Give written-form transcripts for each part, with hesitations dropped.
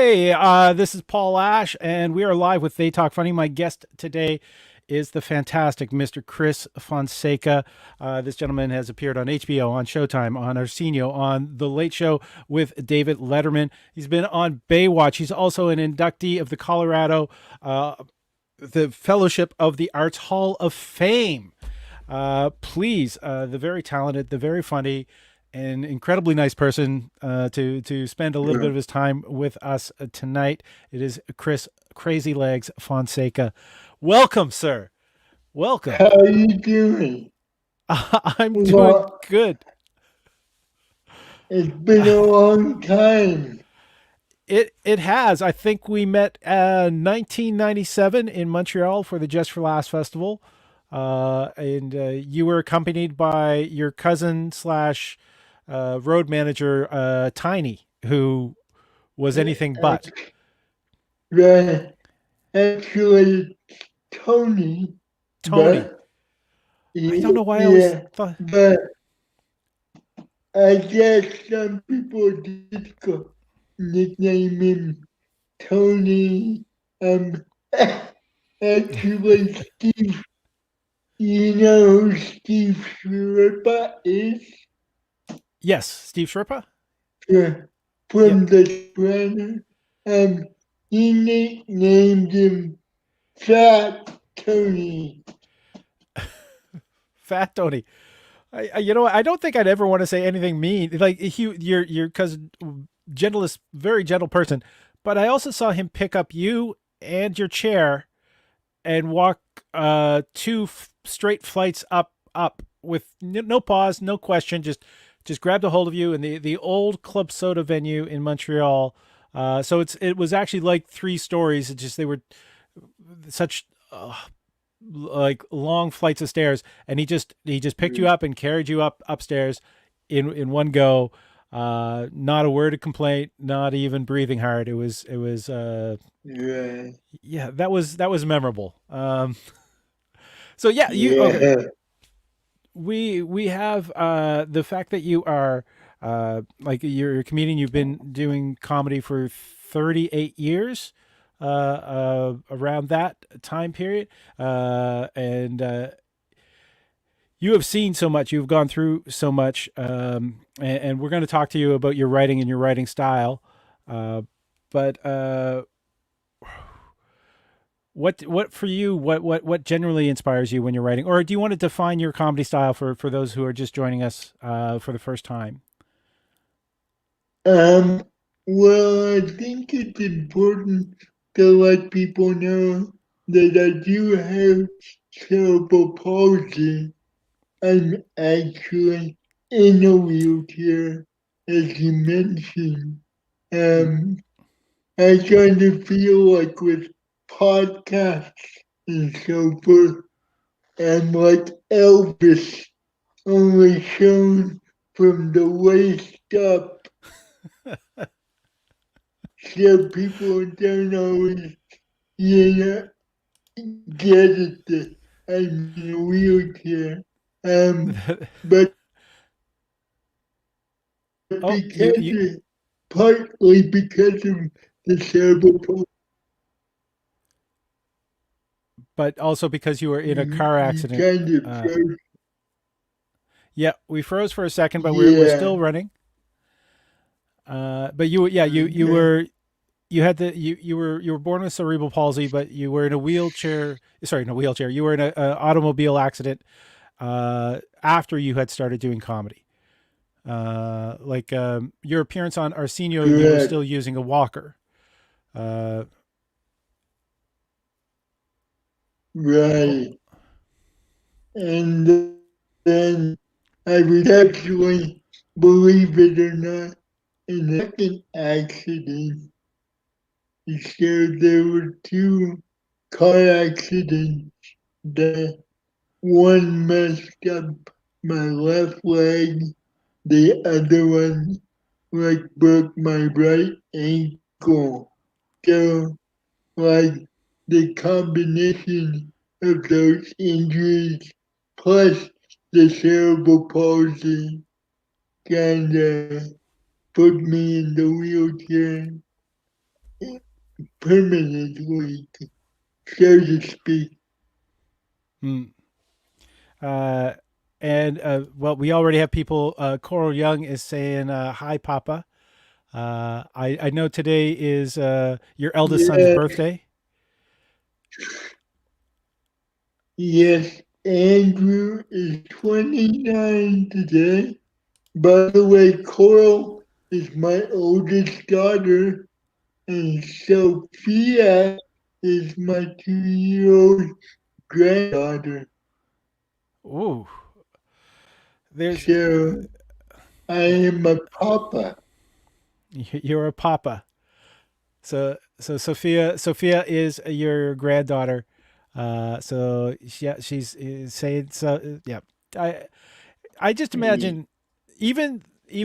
Hey, this is Paul Ash, and we are live with They Talk Funny. My guest today is the fantastic Mr. Chris Fonseca. This gentleman has appeared on HBO, on Showtime, on Arsenio, on The Late Show with David Letterman. He's been on Baywatch. He's also an inductee of the Fellowship of the Arts Hall of Fame. Please, the very talented, the very funny, an incredibly nice person to spend a little bit of his time with us tonight. It is Chris Crazy Legs Fonseca. Welcome, sir. Welcome. How are you doing? I'm doing Well, good. it's been a long time. It has. I think we met 1997 in Montreal for the Just for Laughs festival, and you were accompanied by your cousin slash road manager Tiny, who was anything but. Right. Actually, Tony, Tony. but I don't know why I always yeah, thought. but I guess some people did go nickname him Tony. Um, actually, Steve, you know who Steve Sherpa is? Yes, Steve Sherpa. Yeah, Yeah, from the trainer. Um, he nicknamed him Fat Tony. Fat Tony. I don't think I'd ever want to say anything mean. Like your cousin, gentlest, very gentle person. But I also saw him pick up you and your chair and walk two straight flights up with no pause, no question. Just grabbed a hold of you in the old Club Soda venue in Montreal. So it was actually like three stories. It just they were such like long flights of stairs, and he just picked you up and carried you upstairs in one go. Not a word of complaint, not even breathing hard. It was Yeah, yeah, that was memorable. So yeah, you okay. yeah, We have the fact that you are like you're a comedian. You've been doing comedy for 38 years, around that time period, and you have seen so much. You've gone through so much, and we're going to talk to you about your writing and your writing style. Uh, but what for you? What generally inspires you when you're writing, or do you want to define your comedy style for those who are just joining us for the first time? Um, well, I think it's important to let people know that I do have cerebral palsy. I'm actually in a wheelchair, as you mentioned. Mm. Um, I kind of feel like with podcasts and so forth, I'm like Elvis, only shown from the waist up, so people don't always, you know, get it that I'm in a wheelchair. But Oh, you partly because of the cerebral palsy, but also because you were in a car you accident. kind of Uh, feel, yeah, we froze for a second, but we're yeah, still running. But you yeah, were you were born with cerebral palsy, but you were in a wheelchair. Sorry, in a wheelchair. You were in a automobile accident after you had started doing comedy. Like your appearance on Arsenio, you were correct, still using a walker. Uh, oh, right. And then I was actually, believe it or not, in a second accident. So there were two car accidents. The one messed up my left leg, the other one like broke my right ankle. So like the combination of those injuries plus the cerebral palsy kind of put me in the wheelchair. permanently, so to speak. Mm. Uh, and well, we already have people. Coral Young is saying hi, Papa. I know today is your eldest son's Yeah, birthday. yes, Andrew is 29 today. By the way, Coral is my oldest daughter, and Sophia is my 2-year-old granddaughter. Ooh, there's So I am a papa. you're a Papa. So Sophia is your granddaughter. Yeah, she's saying so. Yeah, I I just imagine even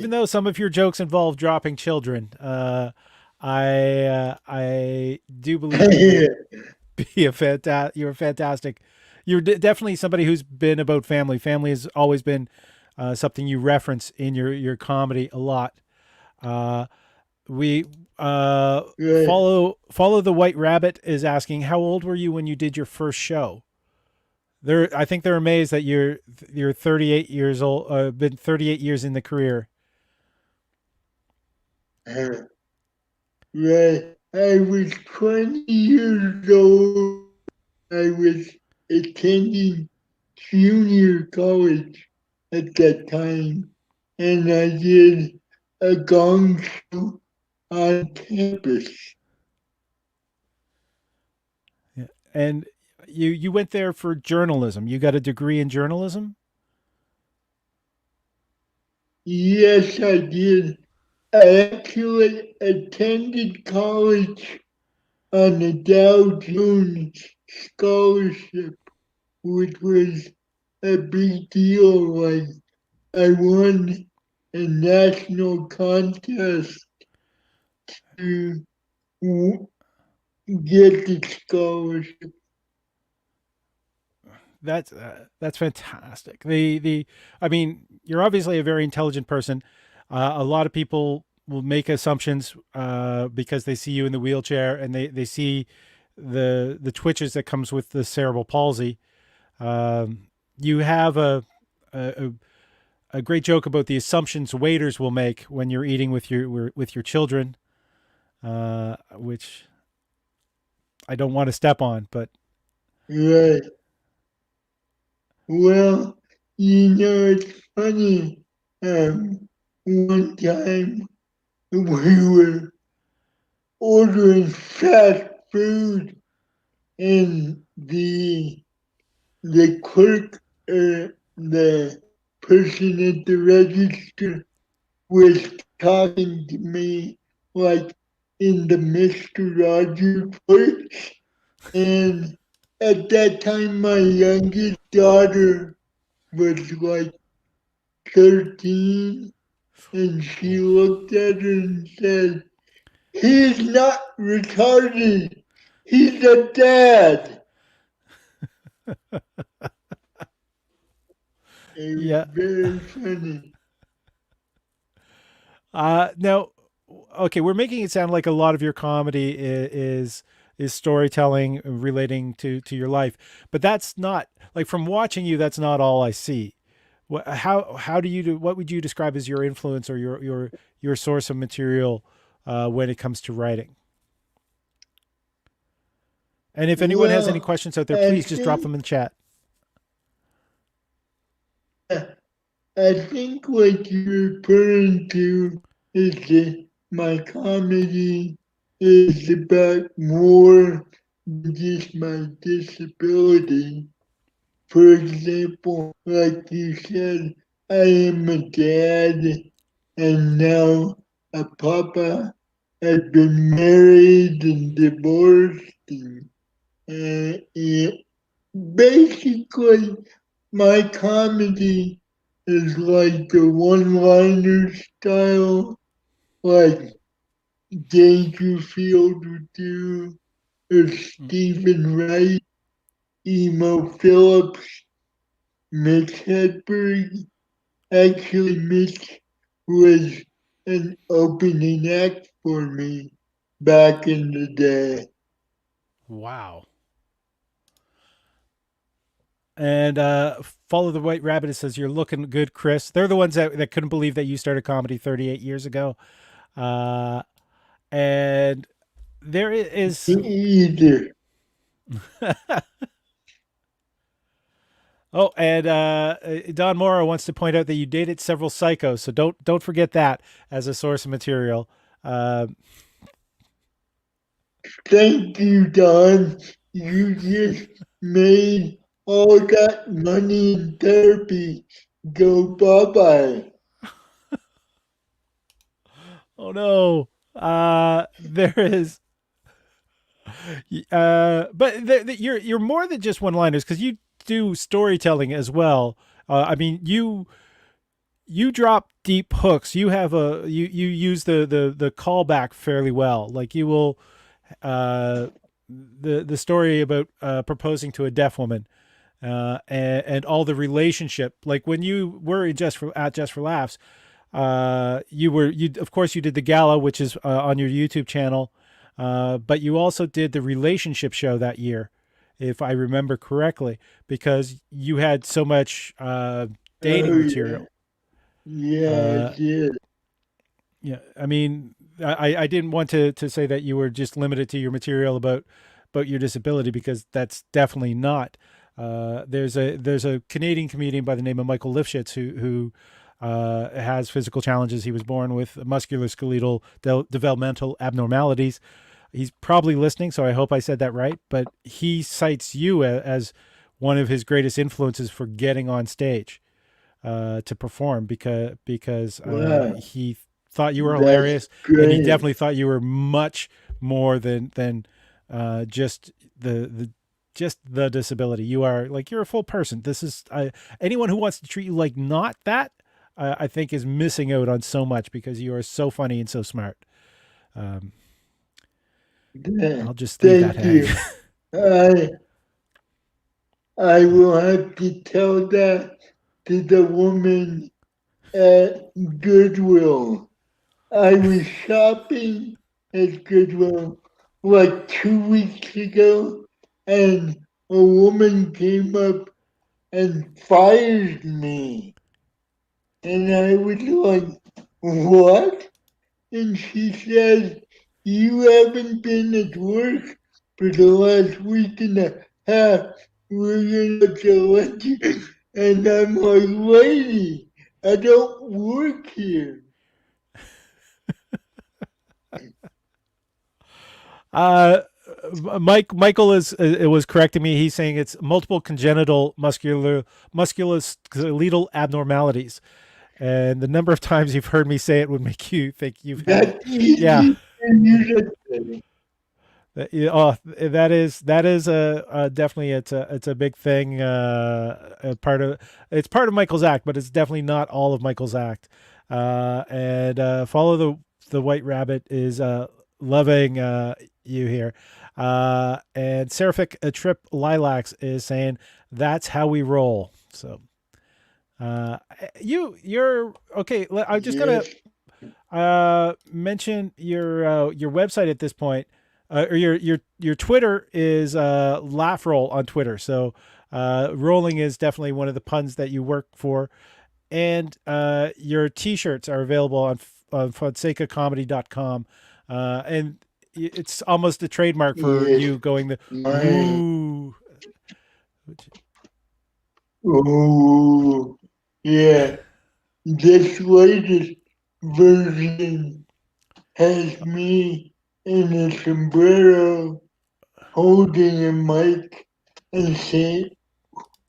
though some of your jokes involve dropping children, I do believe you will be a you're a fantastic. You're definitely somebody who's been about family. Family has always been something you reference in your comedy a lot. Uh, we Right. follow the white rabbit is asking how old were you when you did your first show. I think they're amazed that you're 38 years old. Been 38 years in the career. Right. I was 20 years old. I was attending junior college at that time, and I did a gong show on campus. Yeah. And you went there for journalism. You got a degree in journalism. Yes, I did. I actually attended college on a Dow Jones scholarship, which was a big deal. Like, I won a national contest to w- get the scholarship. That's fantastic. The I mean, you're obviously a very intelligent person. A lot of people will make assumptions because they see you in the wheelchair and they see the twitches that comes with the cerebral palsy. You have a a great joke about the assumptions waiters will make when you're eating with your children, which I don't want to step on, but Right. Well, it's funny. One time we were ordering fast food, and the clerk, the person at the register, was talking to me like in the Mister Rogers voice. And at that time, my youngest daughter was like 13, and she looked at her and said, "He's not retarded. He's a dad." It was yeah. very funny. Now, okay, we're making it sound like a lot of your comedy is storytelling relating to your life, but that's not like from watching you. That's not all I see. How do you do? What would you describe as your influence or your source of material when it comes to writing? And if anyone has any Well, questions out there, I please just drop think them in the chat. I think what you're referring to is that my comedy is about more than just my disability. For example, like you said, I am a dad and now a papa. I've been married and divorced, and basically my comedy is like the one-liner style, like Dangerfield would do, or Mm. Stephen Wright, Emo Phillips, Mitch Hedberg. Actually, Mitch was an opening act for me back in the day. Wow. And Follow the White Rabbit, it says, "You're looking good, Chris." They're the ones that couldn't believe that you started comedy 38 years ago. Uh, and there Me is. either. Oh, and Don Morrow wants to point out that you dated several psychos, so don't forget that as a source of material. Uh, Thank you, Don. You just made all that money in therapy go bye bye. oh no, there is. But you're more than just one liners because you do storytelling as well. I mean, you drop deep hooks. You have you use the callback fairly well. Like you will the story about proposing to a deaf woman and all the relationship. Like when you were Just for Laughs, you of course you did the gala, which is on your YouTube channel, but you also did the relationship show that year, if I remember correctly, because you had so much dating Oh, yeah. material. Yeah, I Uh, did. yeah, I mean, I didn't want to say that you were just limited to your material about your disability because that's definitely not. There's a Canadian comedian by the name of Michael Lifshitz who has physical challenges. He was born with musculoskeletal developmental abnormalities. He's probably listening, so I hope I said that right. But he cites you as one of his greatest influences for getting on stage to perform because Wow, he thought you were that's hilarious, and he great. definitely thought you were much more than just the just the disability. You're a full person. This is anyone who wants to treat you like not that. I think is missing out on so much because you are so funny and so smart. Um, Yeah, I'll just leave that thank hang. you. I I will have to tell that to the woman at Goodwill. I was shopping at Goodwill like 2 weeks ago, and a woman came up and fired me. And I was like, what? And she said, you haven't been at work for the last week and a half. We're going to let you. And I'm like, lady, I don't work here. Uh, Michael is it was correcting me. He's saying it's multiple congenital musculoskeletal abnormalities, and the number of times you've heard me say it would make you think you've had it. That's Yeah, easy for you to say. Yeah, oh, that is a definitely it's a big thing. A part of it's part of Michael's act, but it's definitely not all of Michael's act. And Follow the White Rabbit is loving you here. And Seraphic a Trip Lilacs is saying that's how we roll. So you're okay. I'm just gonna Yes, mention your website at this point, or your Twitter is laugh roll on Twitter. So rolling is definitely one of the puns that you work for, and your T-shirts are available on FonsecaComedy.com, and it's almost a trademark for yes, you going the mine. ooh. Oh, yeah. This latest version has me in a sombrero holding a mic and saying,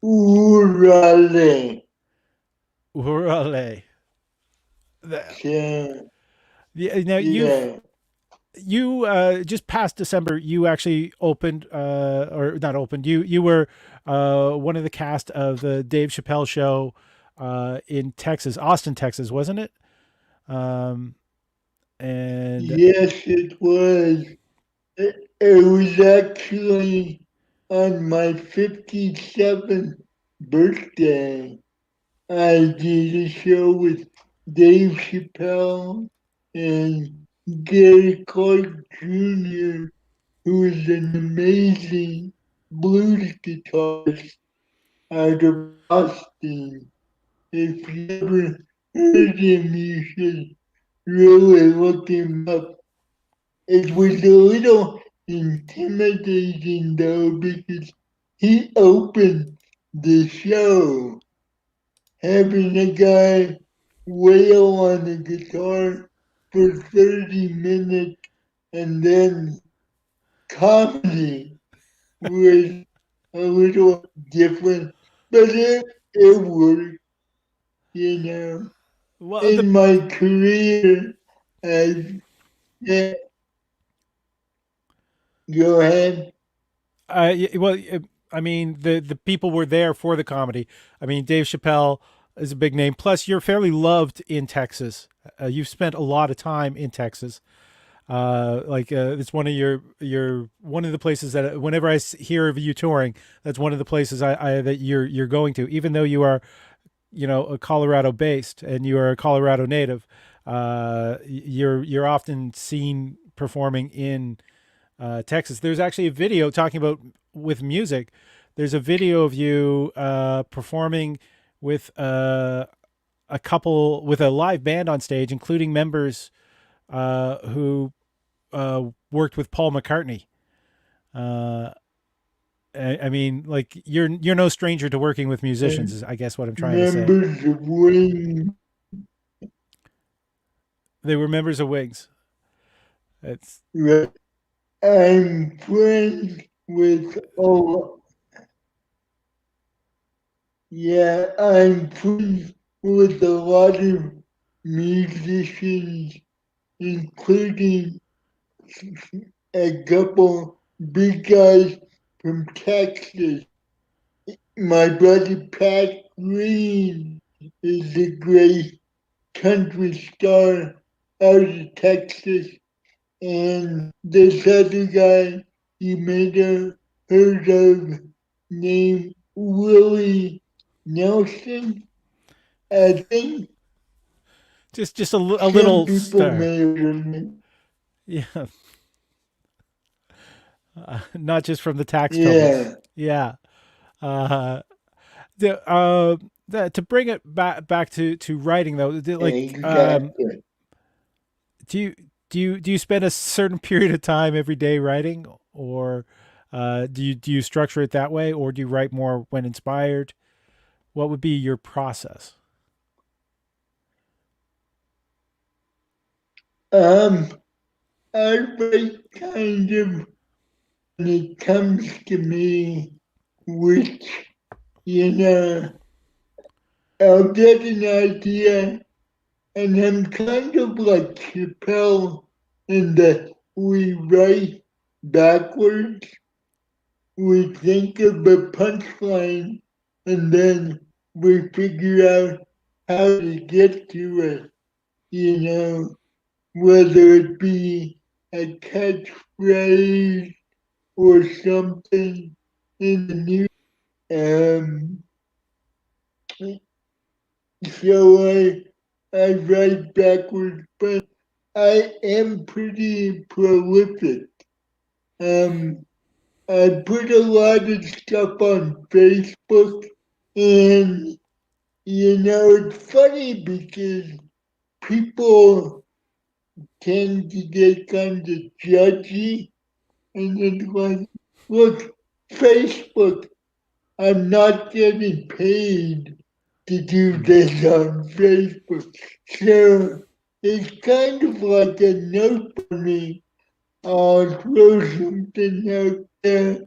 Urale. Urale. So, Yeah, now yeah, you just past December, you actually opened or not opened. You were one of the cast of the Dave Chappelle show in Texas, Austin, Texas, wasn't it? Um, and yes, it was. It was actually on my 57th birthday. I did a show with Dave Chappelle and Gary Clark Jr., who is an amazing blues guitarist out of Austin. If you ever heard him, you should really look him up. It was a little intimidating though because he opened the show having a guy wail on the guitar for 30 minutes and then comedy was a little different, but it worked, you know. Well, the In my career, I've, yeah, go ahead. well, I mean, the people were there for the comedy. I mean, Dave Chappelle is a big name. Plus, you're fairly loved in Texas. You've spent a lot of time in Texas. It's one of your one of the places that whenever hear of you touring, that's one of the places I that you're going to. Even though you are, a Colorado based and you are a Colorado native, you're often seen performing in Texas. There's actually a video talking about with music. There's a video of you performing with a couple with a live band on stage, including members who worked with Paul McCartney. Uh, I mean, like you're no stranger to working with musicians. And Is I guess what I'm trying to say. members of Wing, They were members of Wings. It's right? I'm friends with all, yeah, I'm friends with a lot of musicians, including a couple big guys from Texas. My brother Pat Green is a great country star out of Texas. And this other guy you may have heard of named Willie Nelson. I think just a some little people star. may have heard of him. Yeah, not just from the tax troubles. Yeah, Yeah. Uh, the to bring it back to writing though, exactly. do you do you spend a certain period of time every day writing, or do you structure it that way, or do you write more when inspired? What would be your process? Um, I write kind of when it comes to me, which, you know, I'll get an idea and I'm kind of like Chappelle in that we write backwards. We think of a punchline and then we figure out how to get to it, you know, whether it be a catchphrase or something in the news. Um, so I write backwards, but I am pretty prolific. Um, I put a lot of stuff on Facebook, and it's funny because people tend to get kind of judgy, and it's like, look, Facebook, I'm not getting paid to do Hmm. this on Facebook. So it's kind of like a note for me. I'll throw something out there.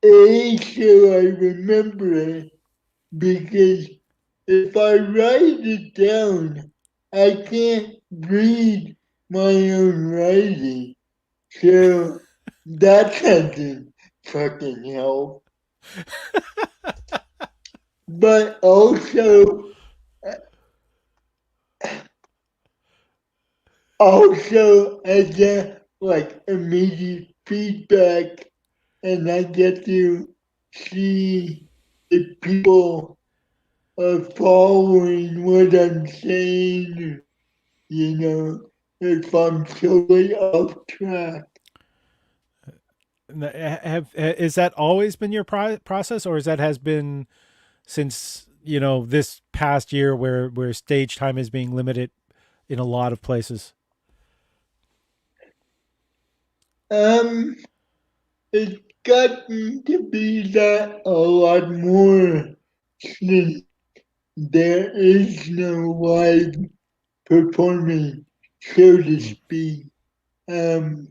So I remember it because if I write it down, I can't read my own writing. So that doesn't fucking help. But also I get like immediate feedback and I get to see if people are following what I'm saying, you know. if I'm totally off track. Have is that always been your process, or is that has been since this past year where stage time is being limited in a lot of places? Um, it's gotten to be that a lot more since there is no live performance, so to Mm. speak. Um,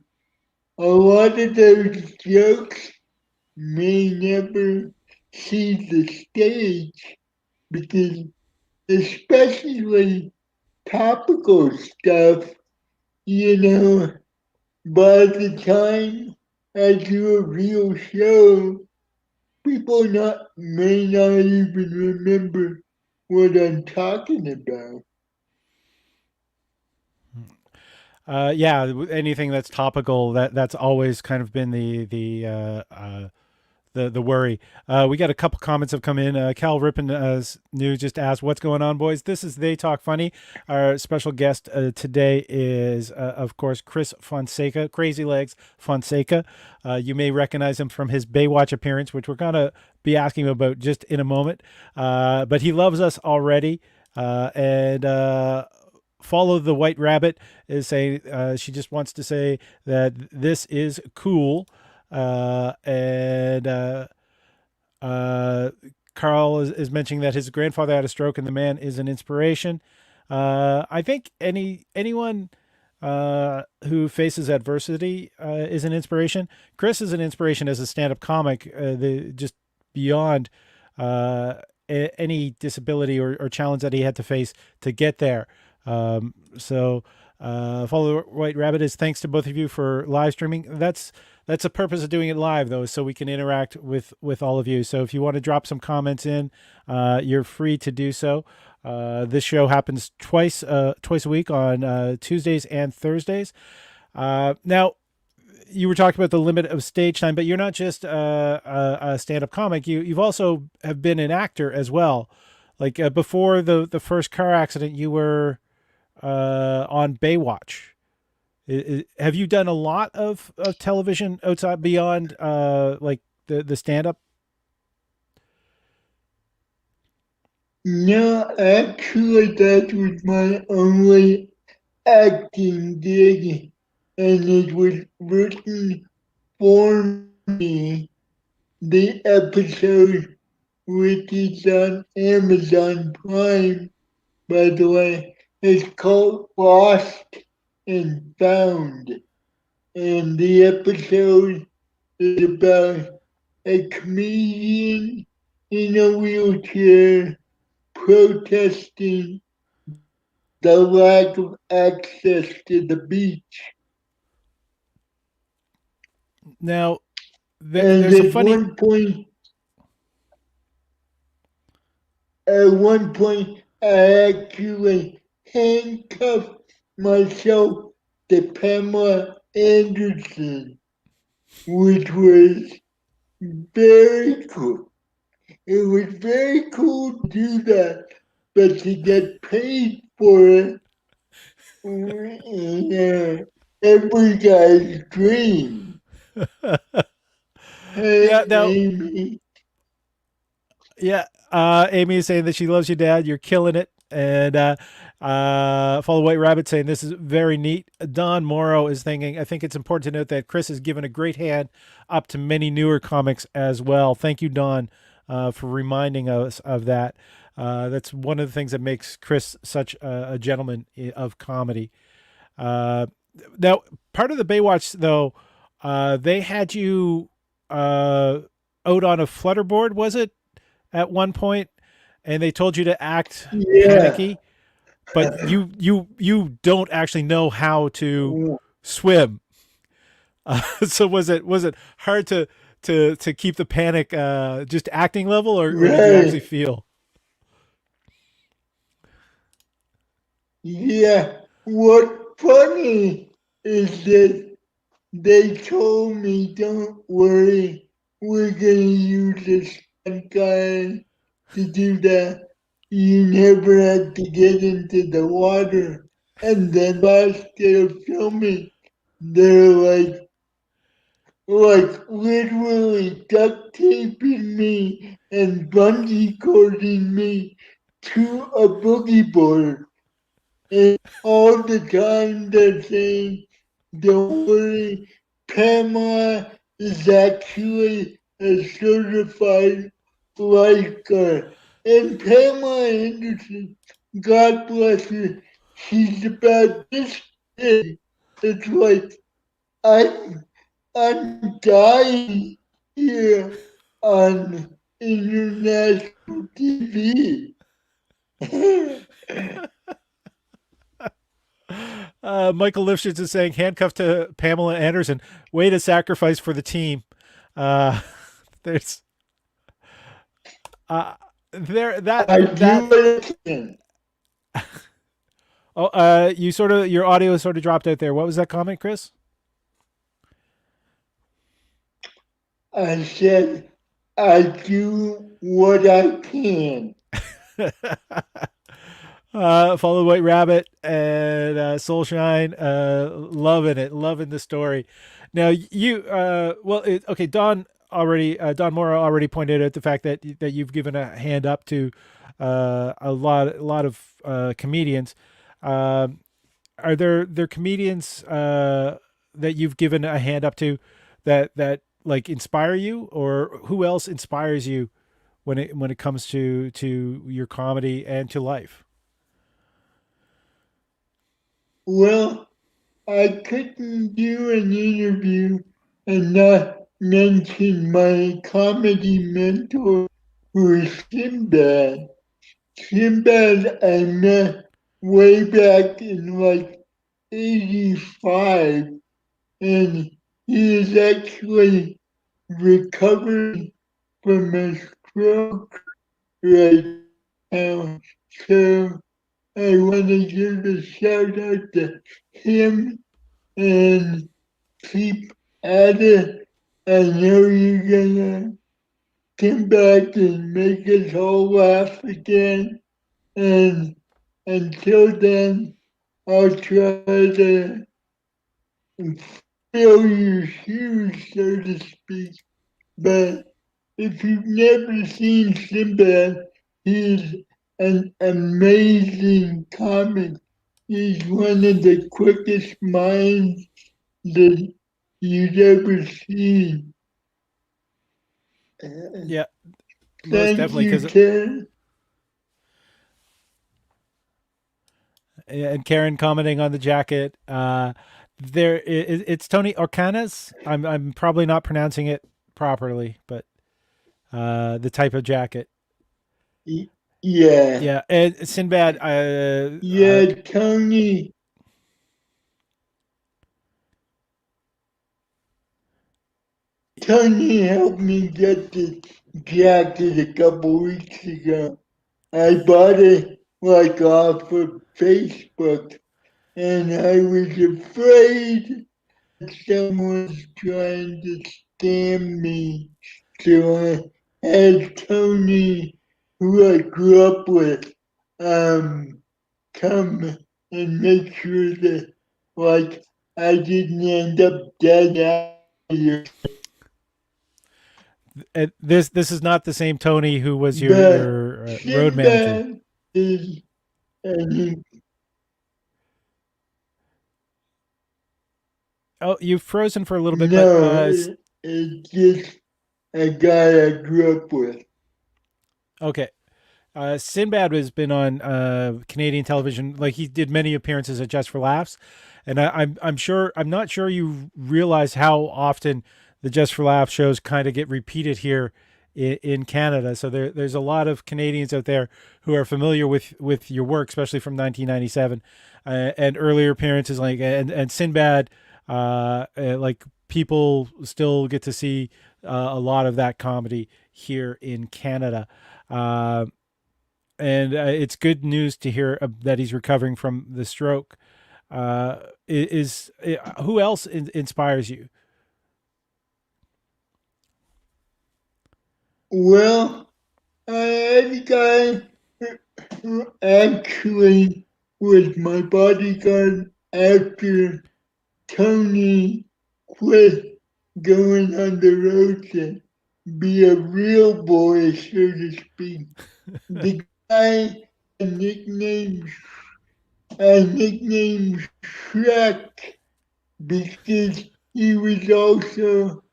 a lot of those jokes may never see the stage because, especially topical stuff, you know, by the time I do a real show, people may not even remember what I'm talking about. Yeah, anything that's topical, that's always kind of been the worry. We got a couple comments have come in. Cal Rippin new just asked, "What's going on, boys?" This is They Talk Funny. Our special guest today is, of course, Chris Fonseca, Crazy Legs Fonseca. You may recognize him from his Baywatch appearance, which we're gonna be asking him about just in a moment. But he loves us already, and. Follow the White Rabbit is saying she just wants to say that this is cool, and uh, Carl is mentioning that his grandfather had a stroke, and the man is an inspiration. I think anyone who faces adversity is an inspiration. Chris is an inspiration as a stand-up comic. Just beyond uh, any disability or challenge that he had to face to get there. Follow the White Rabbit is thanks to both of you for live streaming. That's the purpose of doing it live, though, so we can interact with all of you. So if you want to drop some comments in, you're free to do so. This show happens twice a week on Tuesdays and Thursdays. Now, you were talking about the limit of stage time, but you're not just a stand-up comic. You've also have been an actor as well. Like before the first car accident, you were on Baywatch. Have you done a lot of television outside beyond like the stand up? No, actually, that was my only acting gig, and it was written for me. The episode, which is on Amazon Prime, by the way, is called Lost and Found. And the episode is about a comedian in a wheelchair protesting the lack of access to the beach. Now And there's a funny. at one point, I actually handcuffed myself to Pamela Anderson, which was very cool. It was very cool to do that, but to get paid for it, yeah, every guy's dream. Yeah, Hey, now Amy. yeah, Amy is saying that she loves your dad. You're killing it. And Follow White Rabbit saying this is very neat. Don Morrow is thinking, I think it's important to note that Chris has given a great hand up to many newer comics as well. Thank you, Don, for reminding us of that. That's one of the things that makes Chris such a gentleman of comedy. Uh, Now, part of the Baywatch, though, they had you out on a flutterboard, was it, at one point, and they told you to act Yeah. panicky, but you don't actually know how to swim. So was it hard to keep the panic just acting level, or did you actually Right. feel? Yeah. What funny is that they told me, don't worry, we're gonna use a stunt guy to do that. You never had to get into the water. And then last day of filming, they're like literally duct taping me and bungee cording me to a boogie board. And all the time they're saying, don't worry, Pamela is actually a certified lifeguard. And Pamela Anderson, God bless her, she's about this big. It's like, I'm, I'm dying here on international TV. Michael Lifshitz is saying handcuffed to Pamela Anderson. Way to sacrifice for the team. Uh, there's uh, there I do that. what I can. Oh, you sort of your audio sort of dropped out there. What was that comment, Chris? I said, I do what I can. Follow White Rabbit and Soulshine, loving it, loving the story. Now you, okay, Don Mora already pointed out the fact that you've given a hand up to a lot of comedians. Um, are there comedians that you've given a hand up to that like inspire you, or who else inspires you when it comes to your comedy and to life? Well, I couldn't do an interview and not mention my comedy mentor, who is Sinbad. Sinbad I met way back in like 85, and he is actually recovering from a stroke right now. So I want to give a shout out to him and keep at it. I know you're gonna come back and make us all laugh again. And until then, I'll try to fill your shoes, so to speak. But if you've never seen Sinbad, he's an amazing comic. He's one of the quickest minds that you'd ever see. Yeah, most Thank definitely. you, Because Ken. and Karen commenting on the jacket. It's Tony Orcanes. I'm probably not pronouncing it properly, but the type of jacket. Yeah, Yeah, and Sinbad. yeah, Tony helped me get this jacket a couple weeks ago. I bought it like off of Facebook, and I was afraid someone's trying to scam me. So I had Tony, who I grew up with, come and make sure that, like, I didn't end up dead out. this is not the same Tony who was your But road manager. Sinbad is an Oh, you've frozen for a little bit, but no, it's just a guy I grew up with. okay. Sinbad has been on Canadian television. Like he did many appearances at Just for Laughs, and I'm not sure you realize how often the Just for Laughs shows kind of get repeated here in Canada. So there's a lot of Canadians out there who are familiar with your work, especially from 1997 and earlier appearances. Like and Sinbad, like people still get to see a lot of that comedy here in Canada. Uh, and it's good news to hear that he's recovering from the stroke. Is who else inspires you? Well, I had a guy who actually was my bodyguard after Tony quit going on the road to be a real boy, so to speak. The guy nicknamed nicknamed Shrek because he was also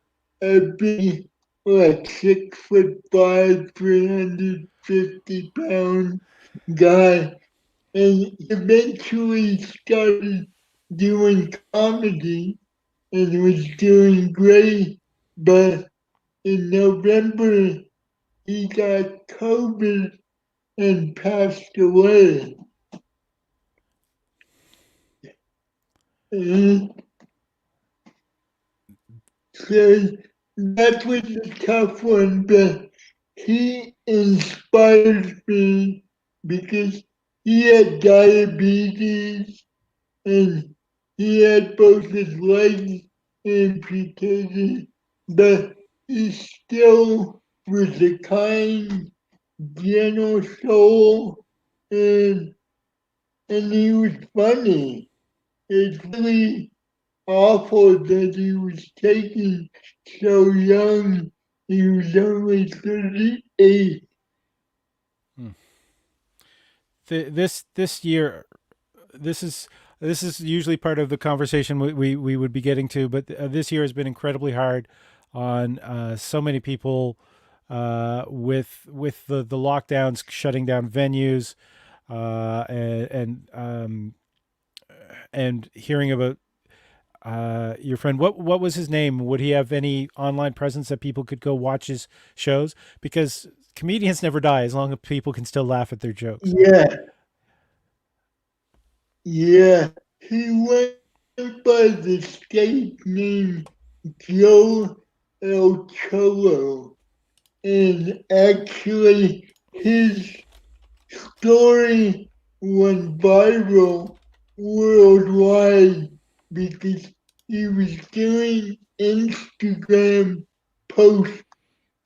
a big, like 6'5", 350 pound guy, and he eventually started doing comedy and was doing great. But in November, he got COVID and passed away. And so that was a tough one, but he inspired me because he had diabetes and he had both his legs amputated, but he still was a kind, gentle soul, and he was funny. It's really awful that he was taken so young. He was only 38. Hmm. This year, this is this is usually part of the conversation we would be getting to, but this year has been incredibly hard on so many people with the lockdowns shutting down venues and hearing about your friend. What was his name? Would he have any online presence that people could go watch his shows? Because comedians never die as long as people can still laugh at their jokes. Yeah, yeah. He went by the stage name Joe El Cholo. And actually, his story went viral worldwide because he was doing Instagram posts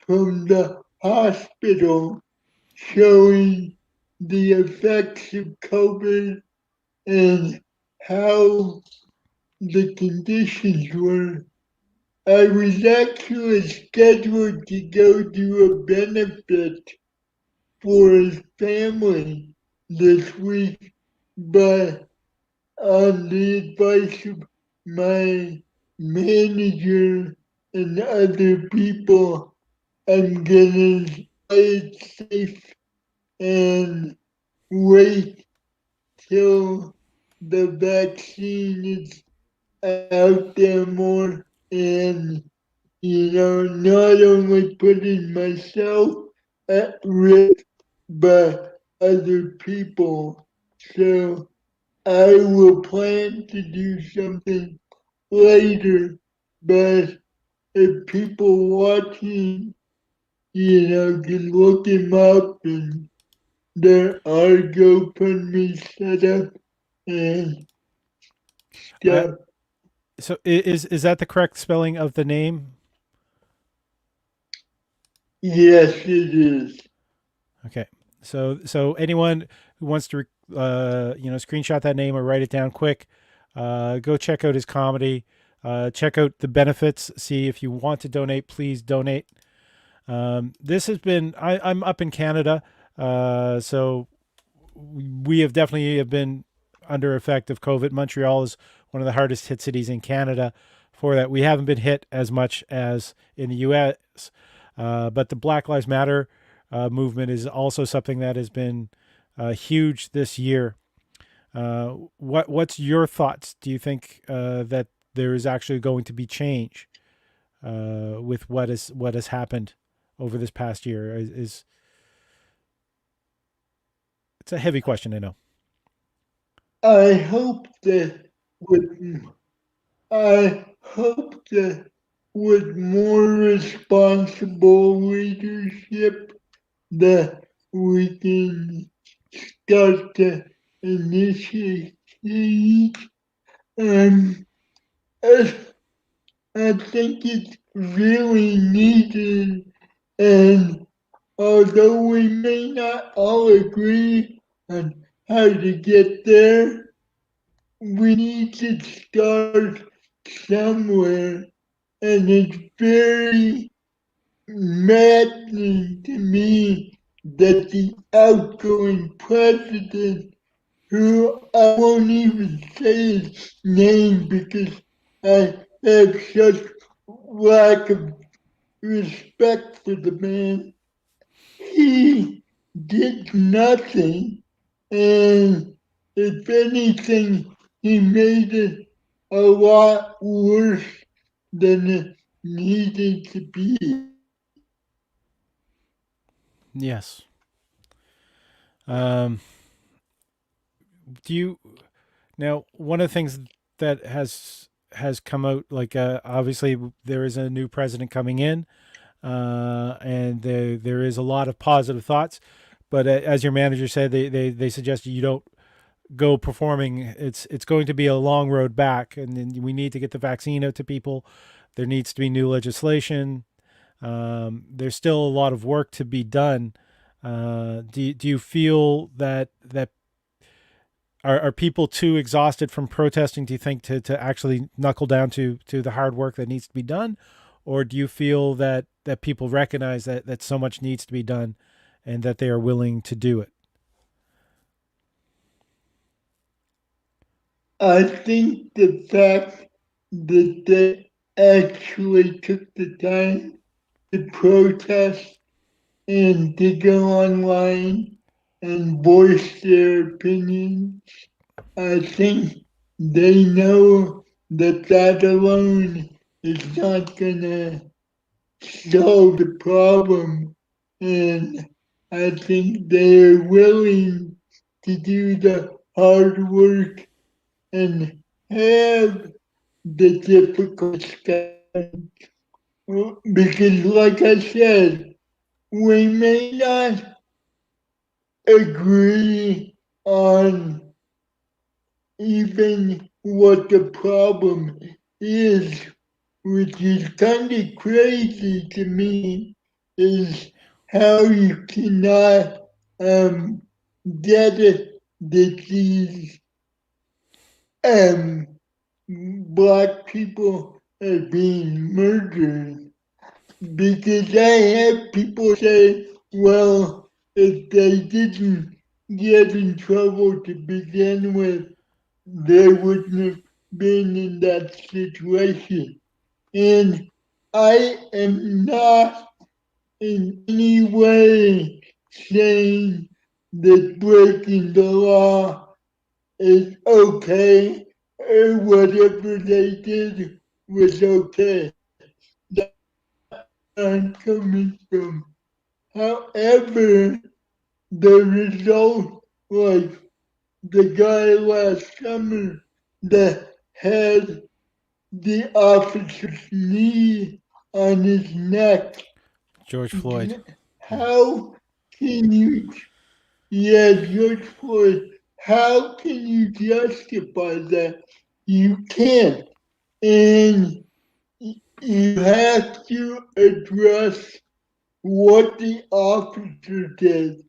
from the hospital showing the effects of COVID and how the conditions were. I was actually scheduled to go do a benefit for his family this week, but on the advice of my manager and other people, I'm gonna play it safe and wait till the vaccine is out there more and not only putting myself at risk but other people. So I will plan to do something later, but if people watching, can look him up and there are GoFundMe set up and I stuff. So is that the correct spelling of the name? Yes, it is. Okay. So anyone who wants to screenshot that name or write it down quick, go check out his comedy. Check out the benefits. See if you want to donate. Please donate. This has been. I'm up in Canada, so we have definitely have been under effect of COVID. Montreal is one of the hardest hit cities in Canada. For that, we haven't been hit as much as in the U.S. But the Black Lives Matter movement is also something that has been huge this year. What's your thoughts? Do you think that there is actually going to be change with what has happened over this past year? Is It's a heavy question, I know. I hope that with with more responsible leadership that we can start to initiate change. And I, I think it's really needed. And although we may not all agree on how to get there. We need to start somewhere, and it's very maddening to me that the outgoing president, who I won't even say his name because I have such lack of respect for the man, he did nothing, and if anything, he made it a lot worse than it needed to be. Yes. Um, do you now? One of the things that has come out, like obviously there is a new president coming in, and there is a lot of positive thoughts. But as your manager said, they suggest you don't go performing. It's going to be a long road back, and then we need to get the vaccine out to people. There needs to be new legislation. There's still a lot of work to be done. Do you feel that are people too exhausted from protesting? Do you think to actually knuckle down to the hard work that needs to be done, or do you feel that people recognize that so much needs to be done, and that they are willing to do it? I think the fact that they actually took the time to protest and to go online and voice their opinion, I think they know that that alone is not gonna solve the problem, and I think they're willing to do the hard work and have the difficult discussion. Because, like I said, we may not agree on even what the problem is, which is kind of crazy to me, is how you cannot um, get it that these um, black people are being murdered. Because I have people say, well, if they didn't get in trouble to begin with, they wouldn't have been in that situation. And I am not in any way saying that breaking the law is okay or whatever they did was okay. That's not where I'm coming from. However, the result, like the guy last summer that had the officer's knee on his neck. George Floyd. Yeah. How can you, yeah, George Floyd, how can you justify that? You can't. And you have to address what the officer did.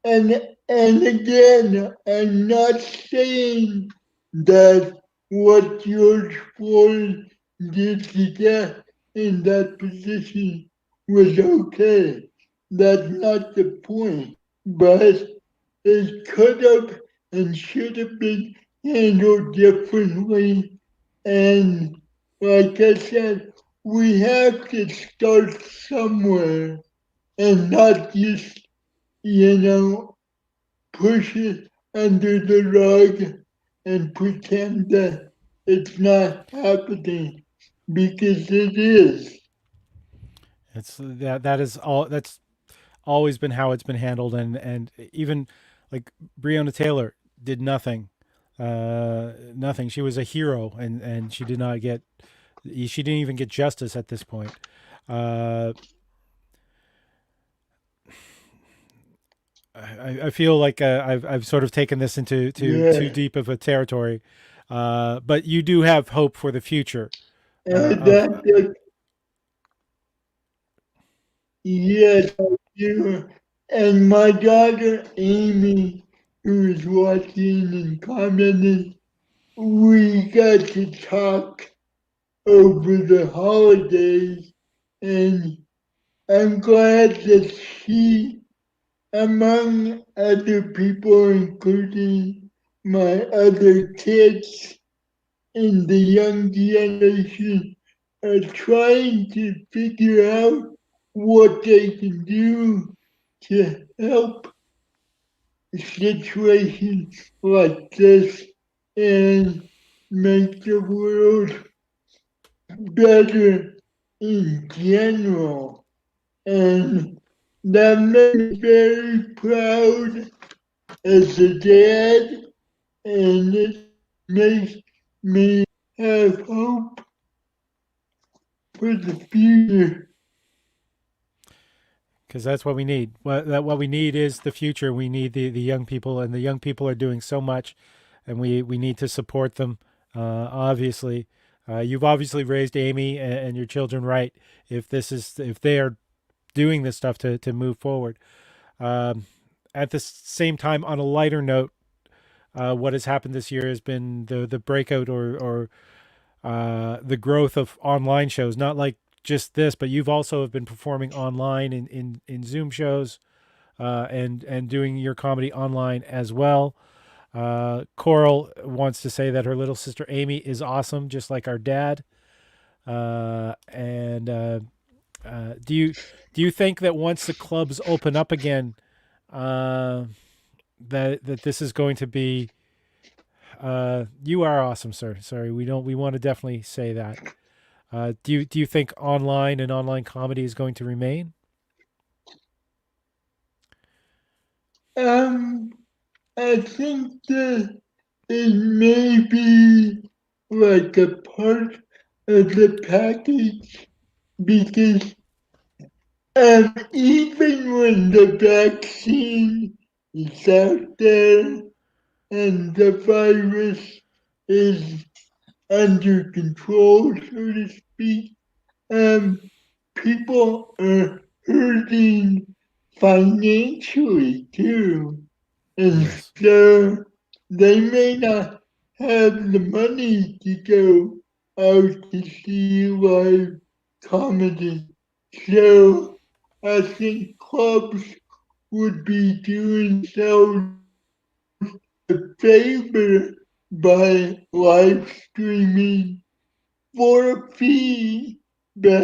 And again, I'm not saying that what George Floyd did to get in that position was okay. That's not the point. But it could have and should have been handled differently. And like I said, we have to start somewhere and not just, you know, push it under the rug and pretend that it's not happening because it is. It's that is all. That's always been how it's been handled, and even like Breonna Taylor did nothing, nothing. She was a hero, and she did not get. She didn't even get justice at this point. Uh, I feel like I've sort of taken this into too Yeah. deep of a territory, but you do have hope for the future of That, yes, I do. And my daughter Amy who's watching and commenting. We got to talk over the holidays, and I'm glad that she, among other people, including my other kids in the young generation, are trying to figure out what they can do to help situations like this and make the world better in general. And that made me very proud as a dad, and it makes me have hope for the future. Because that's what we need. What we need is the future. We need the young people, and the young people are doing so much, and we need to support them. Obviously, you've obviously raised Amy and your children right. If they are doing this stuff to move forward. Um, at the same time, on a lighter note, what has happened this year has been the breakout or the growth of online shows. Not like just this, but you've also have been performing online in Zoom shows and doing your comedy online as well. Coral wants to say that her little sister Amy is awesome, just like our dad. And do you think that once the clubs open up again, uh, that this is going to be you are awesome, sir. Sorry, we want to definitely say that. Do you think online and online comedy is going to remain? Um, I think that it may be like a part of the package because even when the vaccine is out there and the virus is under control, so to speak, um, people are hurting financially too. And Yes. so they may not have the money to go out to see live comedy. So I think clubs would be doing themselves a favor by live streaming for a fee,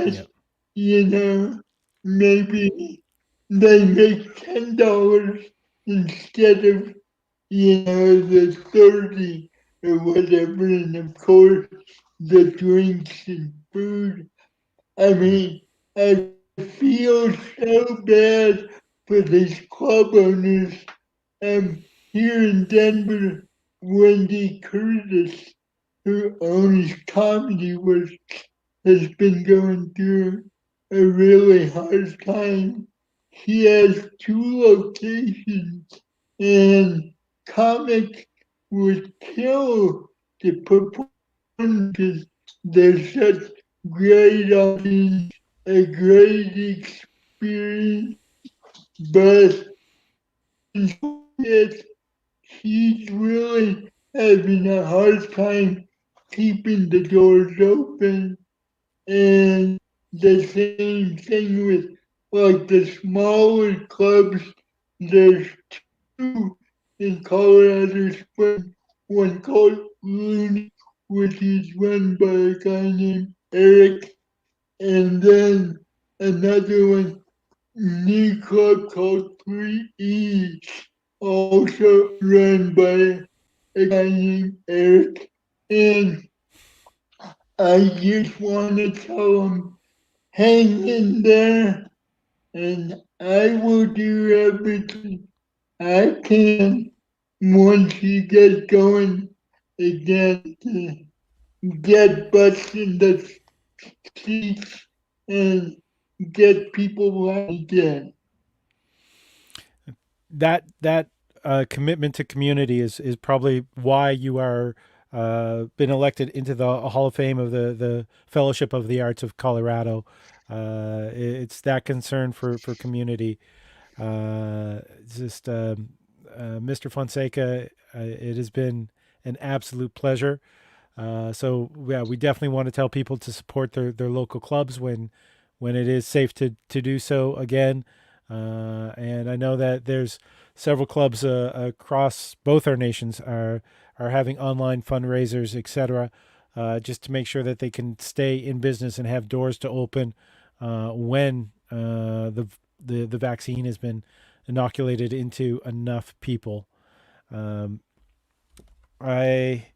Yeah. but you know, maybe they make $10 instead of the 30 or whatever, and of course the drinks and food. I Yeah. mean, I feel so bad for these club owners. Here in Denver, Wendy Curtis, who owns Comedy Works, has been going through a really hard time. He has two locations, and comics would kill to perform because they're such great audience, a great experience, but it, he's really having a hard time keeping the doors open. And the same thing with like the smaller clubs. There's two in Colorado Springs, one called Looney, which is run by a guy named Eric, and then another one, new club called 3E, also run by a guy named Eric. And I just want to tell him, hang in there, and I will do everything I can once you get going again to get butts in the seats and get people laughing again. That commitment to community is probably why you are been elected into the Hall of Fame of the Fellowship of the Arts of Colorado. It's that concern for community. Just Mr. Fonseca, it has been an absolute pleasure. So yeah, we definitely want to tell people to support their local clubs when it is safe to do so again. And I know that there's several clubs across both our nations are having online fundraisers, etc., just to make sure that they can stay in business and have doors to open when the vaccine has been inoculated into enough people. Um, I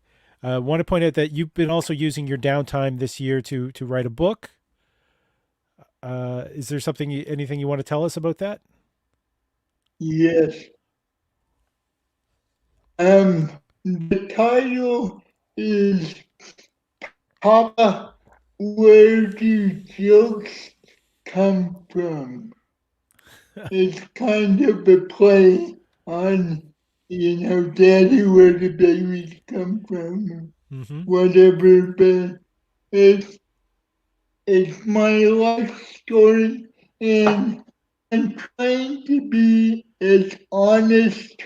want to point out that you've been also using your downtime this year to write a book. Is there anything you want to tell us about that? Yes. The title is Papa, Where Do Jokes Come From? It's kind of a play on, Daddy, where the babies come from, Mm-hmm. whatever, but it's it's my life story, and I'm trying to be as honest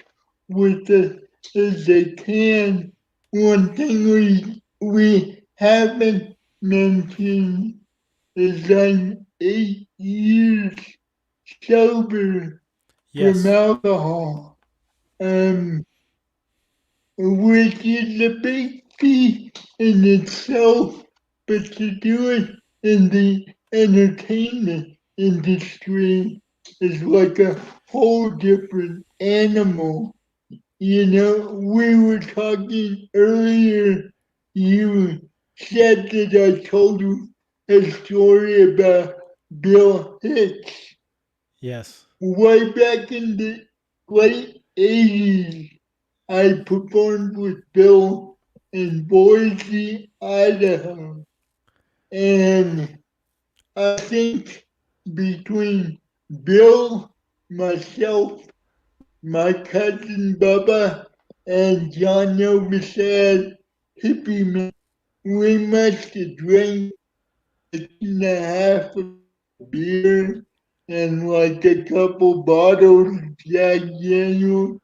with it as I can. One thing we haven't mentioned is I'm 8 years sober from Yes. alcohol, um, which is a big feat in itself, but to do it in the entertainment industry is like a whole different animal. We were talking earlier, you said that I told you a story about Bill Hicks. Yes. Way back in the late 80s, I performed with Bill in Boise, Idaho. And I think between Bill, myself, my cousin Bubba, and John Novosad, Hippie Man, we must have drank and a half of beer and like a couple bottles of Jack Daniels.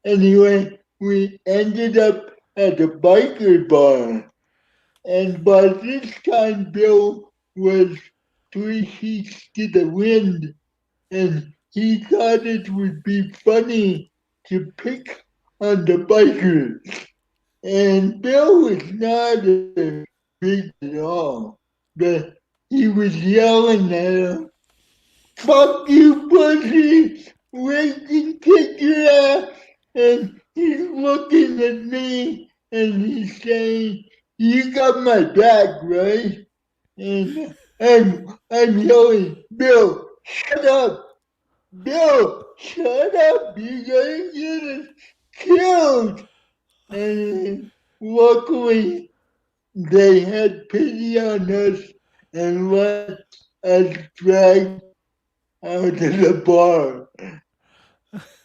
Anyway, we ended up at a biker bar, and by this time Bill was 3 sheets to the wind, and he thought it would be funny to pick on the bikers. And Bill was not a big at all, but he was yelling at him, "Fuck you, pussy! Wait and kick your ass!" And he's looking at me and he's saying, "You got my back, right?" And I'm yelling, "Bill, shut up! Bill, shut up! You're gonna get us killed!" And luckily, they had pity on us and let us drag out of the bar.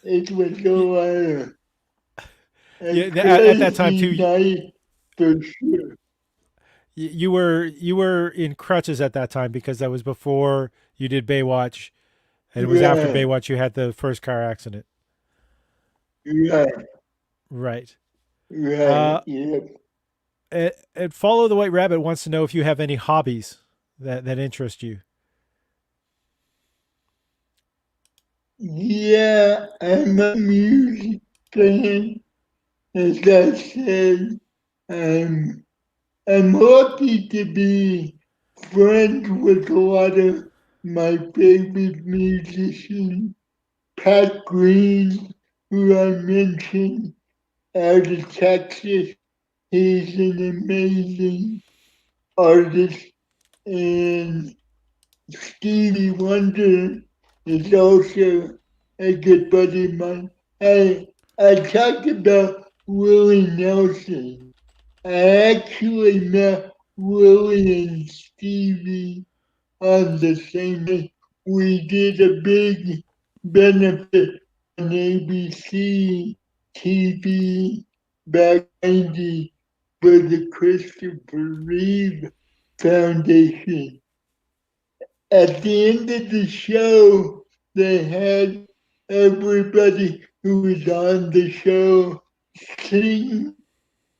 It was a Yeah. At that time crazy too, night for sure. you were in crutches at that time because that was before you did Baywatch, and it was after Right, Baywatch you had the first car accident. right, Right. right, Uh, yeah. and Follow the White Rabbit wants to know if you have any hobbies that interest you. Yeah, I'm a music fan. As I said, I'm, I'm lucky to be friends with a lot of my favorite musicians. Pat Green, who I mentioned, out of Texas. He's an amazing artist, and Stevie Wonder is also a good buddy of mine. I talked about Willie Nelson. I actually met Willie and Stevie on the same day. We did a big benefit on ABC TV back in 90 for the Christopher Reeve Foundation. At the end of the show, they had everybody who was on the show sing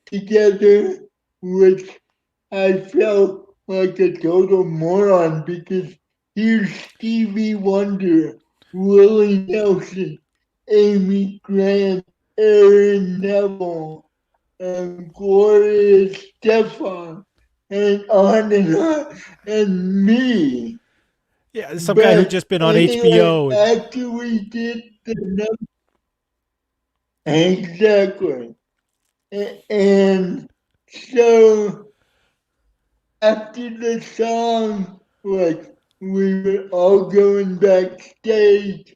together, which I felt like a total moron because here's Stevie Wonder, Willie Nelson, Amy Grant, Aaron Neville, Gloria Stefan, and on, and me. Yeah, some guy who But just been on anyway, HBO. And after we did the number, exactly. And so after the song, like we were all going backstage,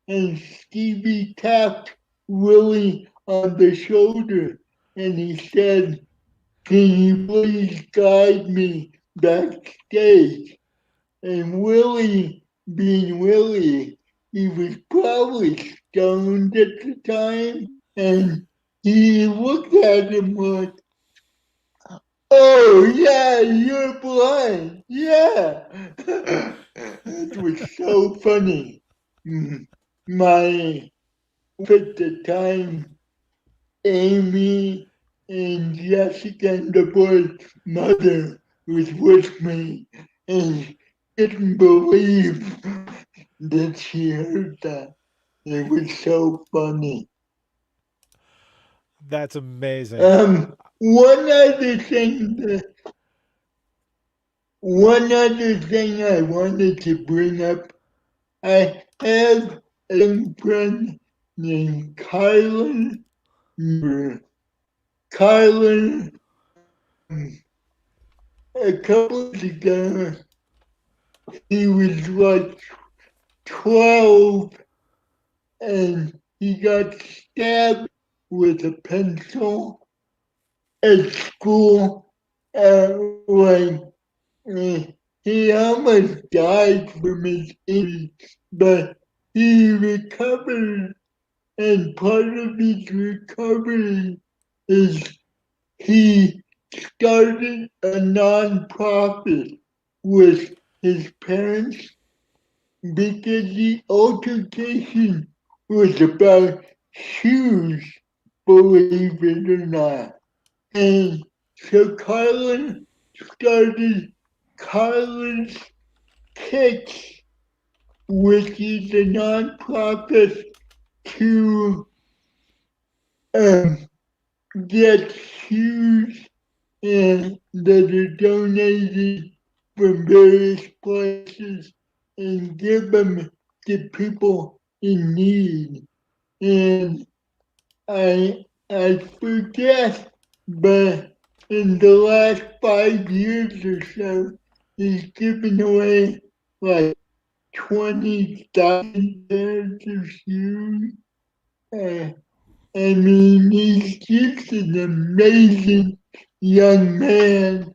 and Stevie tapped Willie on the shoulder, and he said, "Can you please guide me backstage?" And Willie, being Willie, he was probably stoned at the time, and he looked at him like, "Oh yeah, you're blind. Yeah." It was so funny. Mm, My at the time, Amy and Jessica and the boy's mother was with me and didn't believe that she heard that. It was so funny. that's amazing. One other thing that One other thing I wanted to bring up, I have a young friend named Kylan. Kylan, a couple of ago, he was like 12 and he got stabbed with a pencil at school. Like, eh, he almost died from his injuries, but he recovered, and part of his recovery is he started a non-profit with his parents because the altercation was about shoes, believe it or not. And so Carlin started Carlin's Kicks, which is a non-profit to um, get shoes and that are donated from various places and give them to people in need. And I forget, but in the last 5 years or so, he's given away like 20,000 pairs of shoes. Uh, I mean, he's just an amazing young man,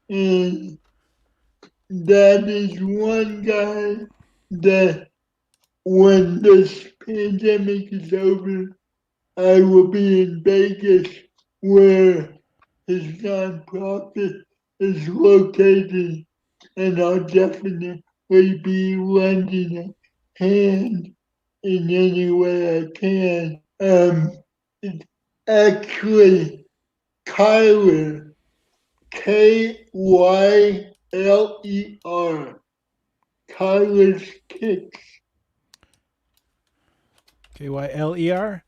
and that is one guy that when this pandemic is over, I will be in Vegas where his nonprofit is located, and I'll definitely be lending a hand in any way I can. It's actually Kyler, Kyler, Kyler's Kicks. KYLER.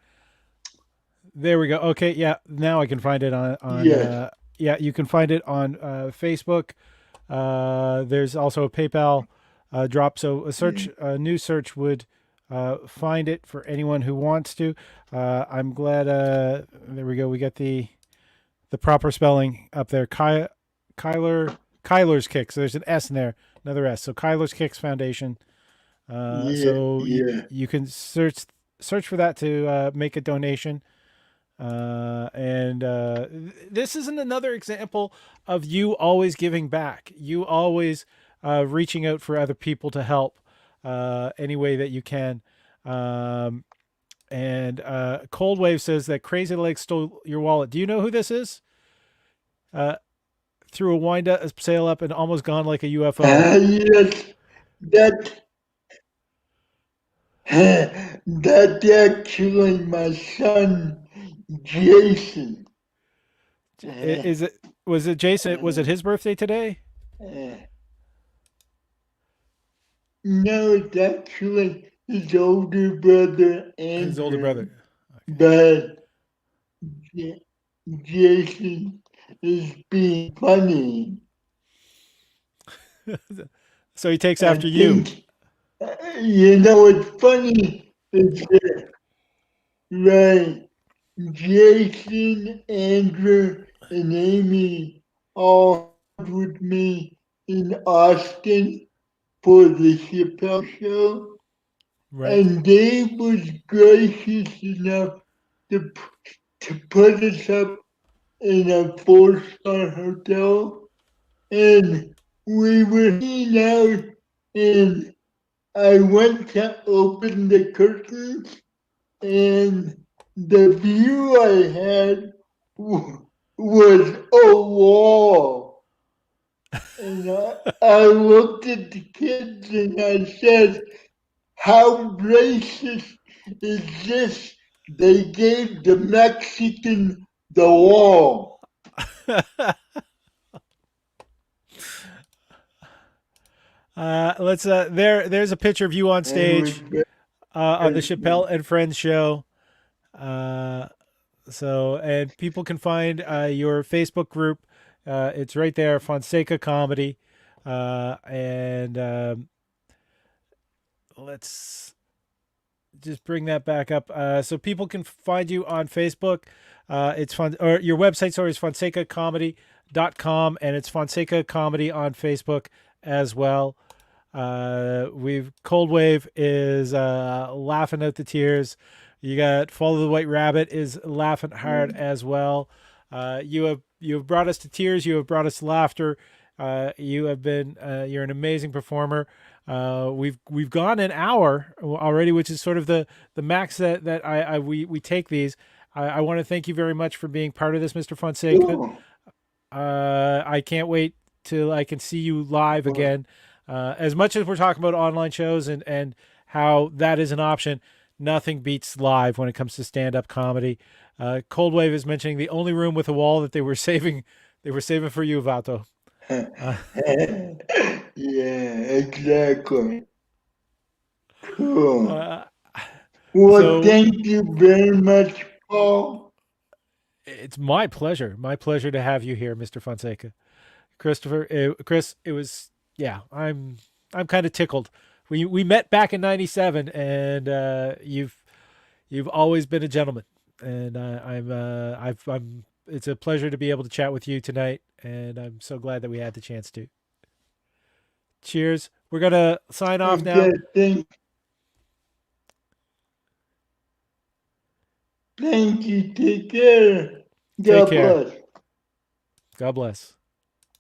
There we go. Okay, yeah. Now I can find it on. Yes, Yeah, you can find it on Facebook. There's also a PayPal drop. So a new search would find it for anyone who wants to. I'm glad. There we go. We got the proper spelling up there. Kyler's Kicks. So there's an S in there, another S. So Kyler's Kicks Foundation. yeah, So yeah. you can search for that to make a donation. This isn't another example of you always giving back. You always reaching out for other people to help any way that you can. Cold Wave says that Crazy Legs stole your wallet. Do you know who this is? Uh, Threw a wind up, a sail up, and almost gone like a UFO. Yes, that That's actually my son, Jason. Uh, Is it? Was it Jason? Was it his birthday today? uh, no, it's actually his older brother, His older brother. Andrew. But J- Jason is being funny. Okay. So he takes I after you. think, you know, what's funny is that, right, Jason, Andrew, and Amy all hung with me in Austin for the Chappelle show, Right. and Dave was gracious enough to, to put us up in a four-star hotel, and we were hanging out, and I went to open the curtains, and the view I had was a wall. And I looked at the kids and I said, how racist is this? They gave the Mexican the wall. Let's. There's a picture of you on And it was stage on the very Chappelle and Friends show. Uh, and people can find your Facebook group. It's right there, Fonseca Comedy. And let's just bring that back up. So people can find you on Facebook. It's fun, or your website, sorry, is fonsecacomedy.com, and it's Fonseca Comedy on Facebook as well. We've Cold Wave is laughing out the tears. You got Follow the White Rabbit is laughing hard good. as well. You have brought us to tears. You have brought us laughter. You have been you're an amazing performer. We've gone an hour already, which is sort of the max that we take these. I want to thank you very much for being part of this, Mr. Fonseca. Cool. I can't wait till I can see you live again. As much as we're talking about online shows and how that is an option, nothing beats live when it comes to stand up comedy. Cold Wave is mentioning the only room with a wall that they were saving for you, Vato. Uh, Yeah, exactly. Cool. uh, Well, so thank you very much, Paul. it's my pleasure to have you here, Mr. Fonseca. Chris, it was yeah. I'm kind of tickled. We met back in '97, and you've always been a gentleman, and I'm. It's a pleasure to be able to chat with you tonight, and I'm so glad that we had the chance to. Cheers. We're gonna sign off Okay, now. thank you. Take care. Take God care. bless. God bless.